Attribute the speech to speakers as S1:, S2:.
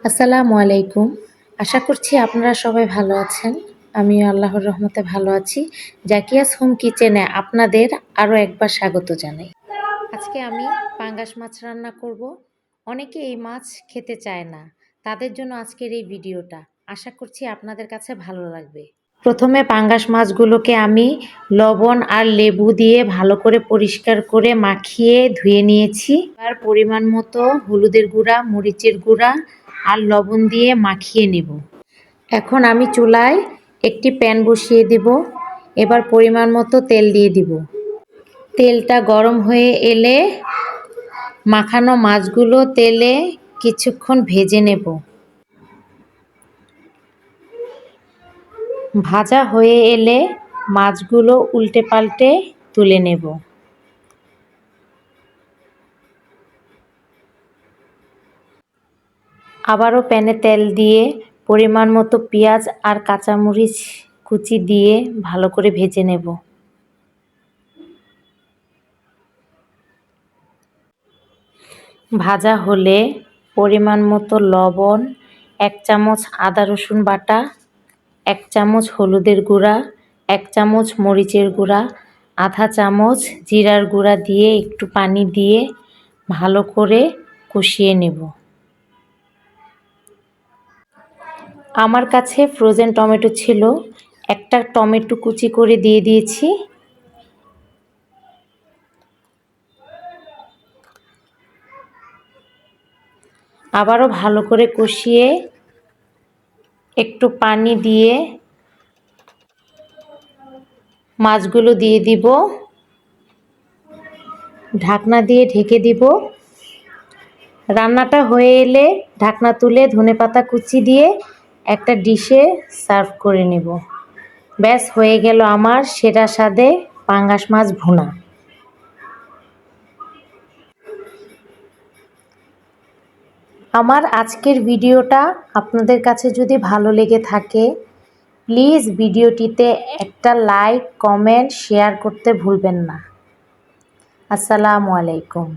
S1: আসসালামু আলাইকুম। আশা করছি আপনারা সবাই ভালো আছেন। আমিও আল্লাহর রহমতে ভালো আছি। জাকিয়াস হোম কিচেনে আপনাদের আরও একবার স্বাগত জানাই। আজকে আমি পাঙ্গাস মাছ রান্না করব। অনেকে এই মাছ খেতে চায় না। তাদের জন্য আজকের এই ভিডিওটা। আশা করছি আপনাদের কাছে ভালো লাগবে। প্রথমে পাঙ্গাস মাছগুলোকে আমি লবণ আর লেবু দিয়ে ভালো করে পরিষ্কার করে মাখিয়ে ধুয়ে নিয়েছি। আর পরিমাণ মতো হলুদের গুঁড়া, মরিচের গুঁড়া আর লবণ দিয়ে মাখিয়ে নেব। এখন আমি চুলায় একটি প্যান বসিয়ে দেব। এবার পরিমাণ মতো তেল দিয়ে দিব। তেলটা গরম হয়ে এলে মাখানো মাছগুলো তেলে কিছুক্ষণ ভেজে নেব। ভাজা হয়ে এলে মাছগুলো উল্টে পাল্টে তুলে নেব। আবারও প্যানে তেল দিয়ে পরিমাণ মতো পেঁয়াজ আর কাঁচামরিচ কুচি দিয়ে ভালো করে ভেজে নেব। ভাজা হলে পরিমাণ মতো লবণ, 1 চামচ আদা রসুন বাটা, 1 চামচ হলুদের গুঁড়া, 1 চামচ মরিচের গুঁড়া, আধা চামচ জিরার গুঁড়া দিয়ে একটু পানি দিয়ে ভালো করে কষিয়ে নেব। আমার কাছে ফ্রোজেন টমেটো ছিল, একটা টমেটো কুচি করে দিয়ে দিয়েছি। আবারও ভালো করে কষিয়ে একটু পানি দিয়ে মাছগুলো দিয়ে দিব। ঢাকনা দিয়ে ঢেকে দিব। রান্নাটা হয়ে এলে ঢাকনা তুলে ধনেপাতা কুচি দিয়ে একটা ডিশে সার্ভ করে নেব। ব্যাস হয়ে গেল আমার সেরা স্বাদে পাঙ্গাস মাছ ভুনা। আমার আজকের ভিডিওটা আপনাদের কাছে যদি ভালো লেগে থাকে, প্লিজ ভিডিওটিতে একটা লাইক, কমেন্ট, শেয়ার করতে ভুলবেন না। আসসালামু আলাইকুম।